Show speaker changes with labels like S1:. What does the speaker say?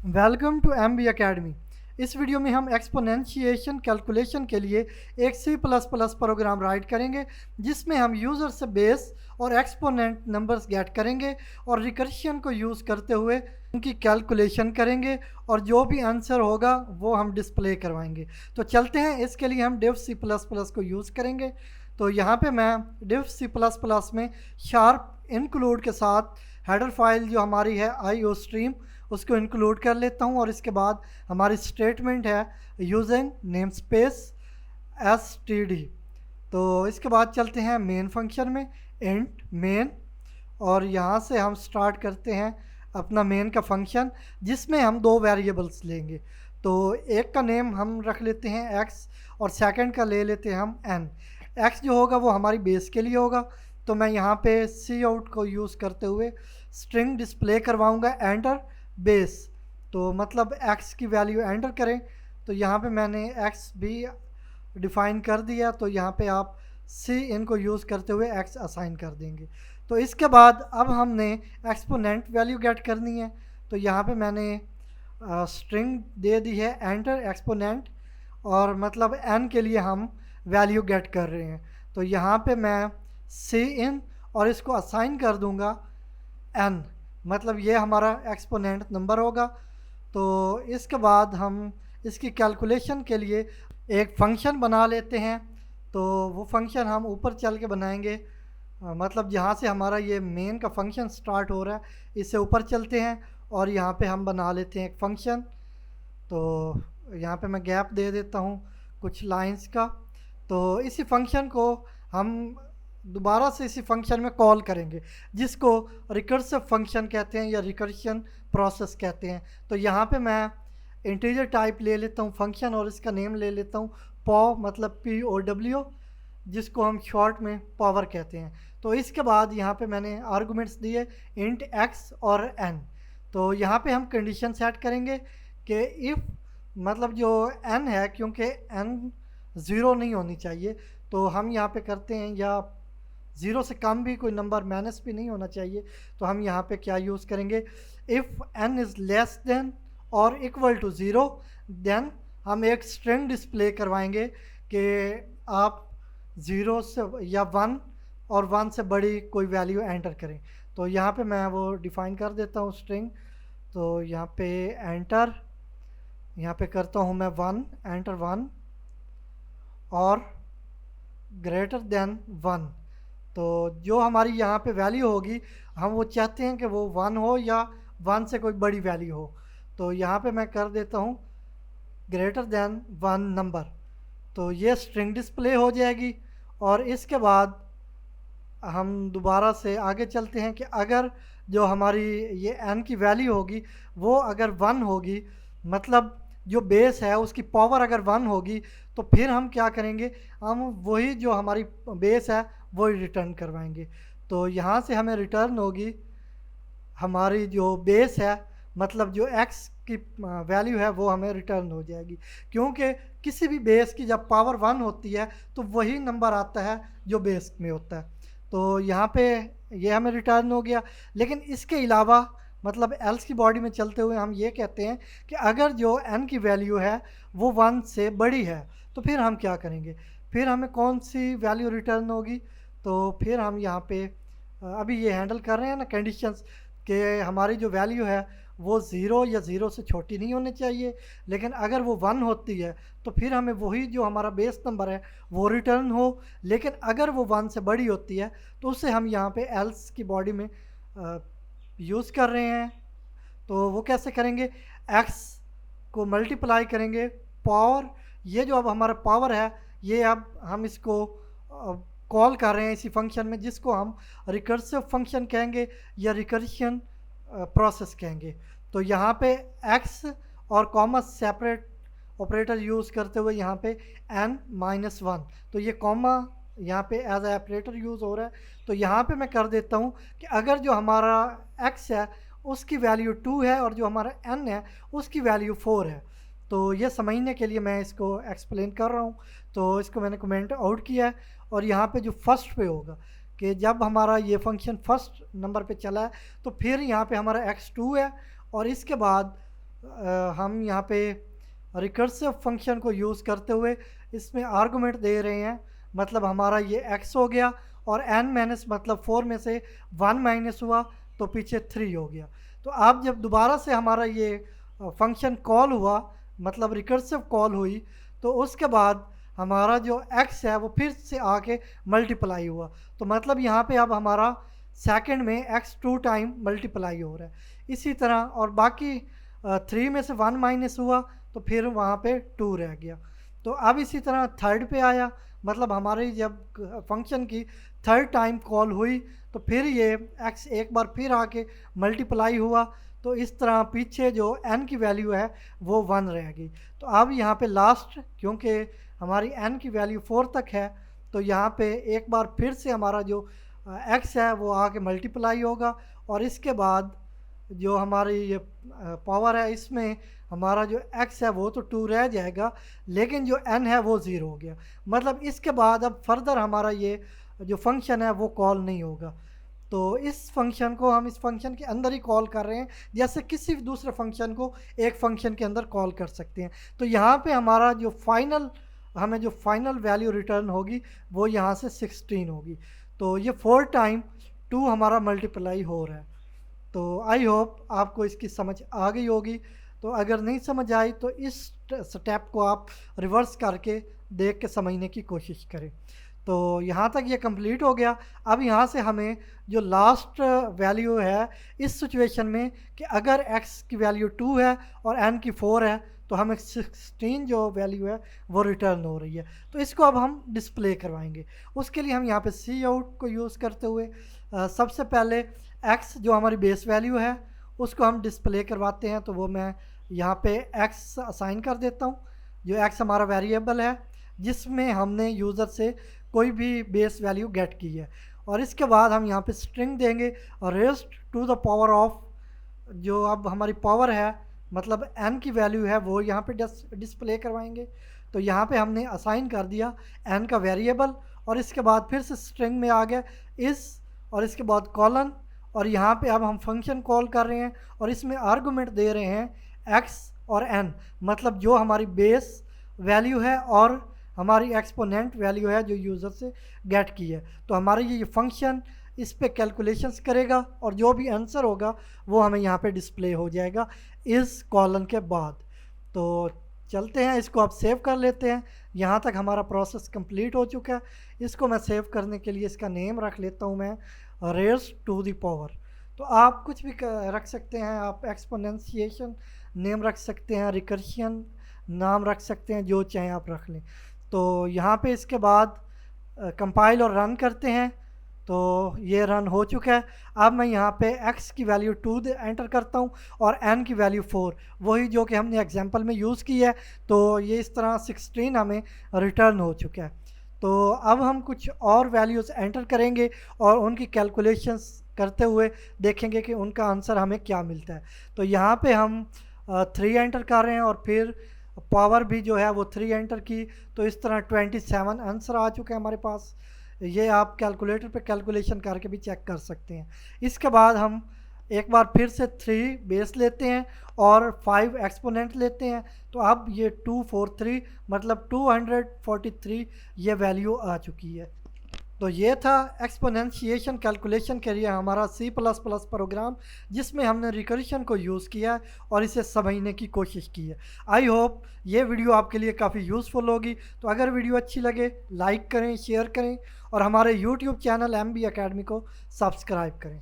S1: Welcome to MB academy. इस video में हम एक्सपोनेंशिएशन कैलकुलेशन के लिए एक C++ प्रोग्राम राइट करेंगे, जिसमें हम यूज़र से बेस और एक्सपोनेंट नंबर्स गेट करेंगे और रिकर्शन को यूज़ करते हुए उनकी कैलकुलेशन करेंगे और जो भी आंसर होगा वो हम डिस्प्ले करवाएंगे। तो चलते हैं, इसके लिए हम div C++ को यूज़ करेंगे। तो यहाँ पे मैं div C++ में शार्प इंक्लूड के साथ हेडर फाइल जो हमारी है IO स्ट्रीम उसको इंक्लूड कर लेता हूँ और इसके बाद हमारी स्टेटमेंट है यूजिंग नेम स्पेस std। तो इसके बाद चलते हैं मेन फंक्शन में, इंट मेन, और यहाँ से हम स्टार्ट करते हैं अपना मेन का फंक्शन, जिसमें हम दो वेरिएबल्स लेंगे। तो एक का नेम हम रख लेते हैं x और सेकंड का ले लेते हैं हम n। x जो होगा वो हमारी बेस के लिए होगा, तो मैं यहाँ पे cout को यूज़ करते हुए स्ट्रिंग डिस्प्ले करवाऊँगा एंटर बेस। तो मतलब x की वैल्यू एंटर करें, तो यहाँ पे मैंने x भी डिफ़ाइन कर दिया, तो यहाँ पे आप सी इन को यूज़ करते हुए x असाइन कर देंगे। तो इसके बाद अब हमने एक्सपोनेंट वैल्यू गेट करनी है, तो यहाँ पे मैंने स्ट्रिंग दे दी है एंटर एक्सपोनेंट, और मतलब n के लिए हम वैल्यू गेट कर रहे हैं। तो यहाँ पे मैं सी इन और इसको असाइन कर दूंगा n, मतलब ये हमारा एक्सपोनेंट नंबर होगा। तो इसके बाद हम इसकी कैलकुलेशन के लिए एक फ़ंक्शन बना लेते हैं। तो वो फंक्शन हम ऊपर चल के बनाएंगे, मतलब जहाँ से हमारा ये मेन का फंक्शन स्टार्ट हो रहा है इससे ऊपर चलते हैं और यहाँ पे हम बना लेते हैं एक फ़ंक्शन। तो यहाँ पे मैं गैप दे देता हूँ कुछ लाइंस का। तो इसी फंक्शन को हम दोबारा से इसी फंक्शन में कॉल करेंगे, जिसको रिकर्सिव फंक्शन कहते हैं या रिकर्शन प्रोसेस कहते हैं। तो यहाँ पे मैं इंटीजर टाइप ले लेता हूँ फंक्शन और इसका नेम ले लेता हूँ पॉ, मतलब POW, जिसको हम शॉर्ट में पावर कहते हैं। तो इसके बाद यहाँ पे मैंने आर्गुमेंट्स दिए इंट x और n। तो यहाँ पे हम कंडीशन सेट करेंगे कि इफ़, मतलब जो n है, क्योंकि n ज़ीरो नहीं होनी चाहिए, तो हम यहाँ पे करते हैं, या ज़ीरो से कम भी कोई नंबर माइनस भी नहीं होना चाहिए, तो हम यहाँ पे क्या यूज़ करेंगे, if n is less than और इक्वल टू ज़ीरो, देन हम एक स्ट्रिंग डिस्प्ले करवाएंगे कि आप ज़ीरो से या वन और वन से बड़ी कोई वैल्यू एंटर करें। तो यहाँ पे मैं वो डिफ़ाइन कर देता हूँ स्ट्रिंग। तो यहाँ पे एंटर, यहाँ पे करता हूँ मैं वन, एंटर वन और ग्रेटर देन वन। तो जो हमारी यहाँ पे वैल्यू होगी, हम वो चाहते हैं कि वो वन हो या वन से कोई बड़ी वैल्यू हो। तो यहाँ पे मैं कर देता हूँ ग्रेटर देन वन नंबर, तो ये स्ट्रिंग डिस्प्ले हो जाएगी। और इसके बाद हम दोबारा से आगे चलते हैं कि अगर जो हमारी ये n की वैल्यू होगी वो अगर वन होगी, मतलब जो बेस है उसकी पावर अगर वन होगी, तो फिर हम क्या करेंगे, हम वही जो हमारी बेस है वही रिटर्न करवाएंगे। तो यहाँ से हमें रिटर्न होगी हमारी जो बेस है, मतलब जो x की वैल्यू है वो हमें रिटर्न हो जाएगी, क्योंकि किसी भी बेस की जब पावर वन होती है तो वही नंबर आता है जो बेस में होता है। तो यहाँ पे ये हमें रिटर्न हो गया। लेकिन इसके अलावा, मतलब एल्स की बॉडी में चलते हुए हम ये कहते हैं कि अगर जो n की वैल्यू है वो वन से बड़ी है, तो फिर हम क्या करेंगे, फिर हमें कौन सी वैल्यू रिटर्न होगी। तो फिर हम यहाँ पे अभी ये हैंडल कर रहे हैं ना कंडीशंस, कि हमारी जो वैल्यू है वो ज़ीरो या ज़ीरो से छोटी नहीं होनी चाहिए, लेकिन अगर वो वन होती है तो फिर हमें वही जो हमारा बेस नंबर है वो रिटर्न हो। लेकिन अगर वो वन से बड़ी होती है तो उसे हम यहाँ पे एल्स की बॉडी में यूज़ कर रहे हैं। तो वो कैसे करेंगे, x को मल्टीप्लाई करेंगे पावर, ये जो अब हमारा पावर है ये अब हम इसको कॉल कर रहे हैं इसी फंक्शन में, जिसको हम रिकर्सिव फंक्शन कहेंगे या रिकर्शन प्रोसेस कहेंगे। तो यहाँ पे x और कॉमा सेपरेट ऑपरेटर यूज़ करते हुए यहाँ पे n-1, तो ये कॉमा यहाँ पे एज ए ऑपरेटर यूज़ हो रहा है। तो यहाँ पे मैं कर देता हूँ कि अगर जो हमारा x है उसकी वैल्यू 2 है और जो हमारा n है उसकी वैल्यू 4 है। तो ये समझने के लिए मैं इसको एक्सप्लेन कर रहा हूँ। तो इसको मैंने कमेंट आउट किया है, और यहाँ पे जो फर्स्ट पे होगा कि जब हमारा ये फंक्शन फर्स्ट नंबर पे चला है तो फिर यहाँ पे हमारा x2 है और इसके बाद हम यहाँ पे रिकर्सिव फंक्शन को यूज़ करते हुए इसमें आर्गुमेंट दे रहे हैं, मतलब हमारा ये x हो गया और n माइनस मतलब 4 में से 1 माइनस हुआ तो पीछे 3 हो गया। तो अब जब दोबारा से हमारा ये फंक्शन कॉल हुआ, मतलब रिकर्सिव कॉल हुई, तो उसके बाद हमारा जो x है वो फिर से आके मल्टीप्लाई हुआ। तो मतलब यहाँ पे अब हमारा सेकंड में x 2 टाइम मल्टीप्लाई हो रहा है। इसी तरह और बाकी 3 में से 1 माइनस हुआ तो फिर वहाँ पे 2 रह गया। तो अब इसी तरह थर्ड पे आया, मतलब हमारी जब फंक्शन की थर्ड टाइम कॉल हुई तो फिर ये x एक बार फिर आके मल्टीप्लाई हुआ। तो इस तरह पीछे जो n की वैल्यू है वो 1 रह गई। तो अब यहाँ पे लास्ट, क्योंकि हमारी n की वैल्यू 4 तक है, तो यहाँ पे एक बार फिर से हमारा जो x है वो आके मल्टीप्लाई होगा और इसके बाद जो हमारी ये पावर है इसमें हमारा जो x है वो तो 2 रह जाएगा, लेकिन जो n है वो 0 हो गया। मतलब इसके बाद अब फर्दर हमारा ये जो फंक्शन है वो कॉल नहीं होगा। तो इस फंक्शन को हम इस फंक्शन के अंदर ही कॉल कर रहे हैं, जैसे किसी भी दूसरे फंक्शन को एक फंक्शन के अंदर कॉल कर सकते हैं। तो यहाँ पे हमारा जो फाइनल वैल्यू रिटर्न होगी वो यहाँ से 16 होगी। तो ये 4 टाइम 2 हमारा मल्टीप्लाई हो रहा है। तो आई होप आपको इसकी समझ आ गई होगी। तो अगर नहीं समझ आई तो इस स्टेप को आप रिवर्स करके देख के समझने की कोशिश करें। तो यहाँ तक ये कंप्लीट हो गया। अब यहाँ से हमें जो लास्ट वैल्यू है इस सिचुएशन में कि अगर x की वैल्यू 2 है और n की 4 है तो हमें 16 जो वैल्यू है वो रिटर्न हो रही है। तो इसको अब हम डिस्प्ले करवाएंगे। उसके लिए हम यहाँ पे सी आउट को यूज़ करते हुए सबसे पहले x जो हमारी बेस वैल्यू है उसको हम डिस्प्ले करवाते हैं। तो वो मैं यहाँ पे x असाइन कर देता हूँ, जो x हमारा वेरिएबल है जिसमें हमने यूज़र से कोई भी बेस वैल्यू गेट की है। और इसके बाद हम यहाँ पे स्ट्रिंग देंगे और raised to the power of, जो अब हमारी पावर है मतलब n की वैल्यू है वो यहाँ पे डिस्प्ले करवाएंगे। तो यहाँ पे हमने असाइन कर दिया n का वेरिएबल और इसके बाद फिर से स्ट्रिंग में आ गया इस और इसके बाद कॉलन, और यहाँ पे अब हम फंक्शन कॉल कर रहे हैं और इसमें आर्गुमेंट दे रहे हैं x और n, मतलब जो हमारी बेस वैल्यू है और हमारी एक्सपोनेंट वैल्यू है जो यूज़र से गेट की है। तो हमारा ये फंक्शन इस पे कैलकुलेशंस करेगा और जो भी आंसर होगा वो हमें यहाँ पे डिस्प्ले हो जाएगा इस कॉलन के बाद। तो चलते हैं, इसको आप सेव कर लेते हैं। यहाँ तक हमारा प्रोसेस कंप्लीट हो चुका है। इसको मैं सेव करने के लिए इसका नेम रख लेता हूँ मैं रेज़्ड टू द पावर। तो आप कुछ भी रख सकते हैं, आप एक्सपोनेंशिएशन नेम रख सकते हैं, रिकर्शन नाम रख सकते हैं, जो चाहें आप रख लें। तो यहाँ पे इसके बाद कंपाइल और रन करते हैं। तो ये रन हो चुका है। अब मैं यहाँ पे x की वैल्यू 2 एंटर करता हूँ और n की वैल्यू 4, वही जो कि हमने एग्जांपल में यूज़ की है। तो ये इस तरह 16 हमें रिटर्न हो चुका है। तो अब हम कुछ और वैल्यूज़ एंटर करेंगे और उनकी कैलकुलेशंस करते हुए देखेंगे कि उनका आंसर हमें क्या मिलता है। तो यहाँ पे हम 3 एंटर कर रहे हैं और फिर पावर भी जो है वो 3 एंटर की। तो इस तरह 27 आंसर आ चुका है हमारे पास। ये आप कैलकुलेटर पे कैलकुलेशन करके भी चेक कर सकते हैं। इसके बाद हम एक बार फिर से 3 बेस लेते हैं और 5 एक्सपोनेंट लेते हैं। तो अब ये 243 मतलब 243 ये वैल्यू आ चुकी है। तो ये था एक्सपोनेंशिएशन कैलकुलेशन के लिए हमारा C++ प्रोग्राम, जिसमें हमने रिकर्शन को यूज़ किया और इसे समझने की कोशिश की है। आई होप ये वीडियो आपके लिए काफ़ी यूज़फुल होगी। तो अगर वीडियो अच्छी लगे लाइक करें, शेयर करें और हमारे YouTube चैनल MB Academy को सब्सक्राइब करें।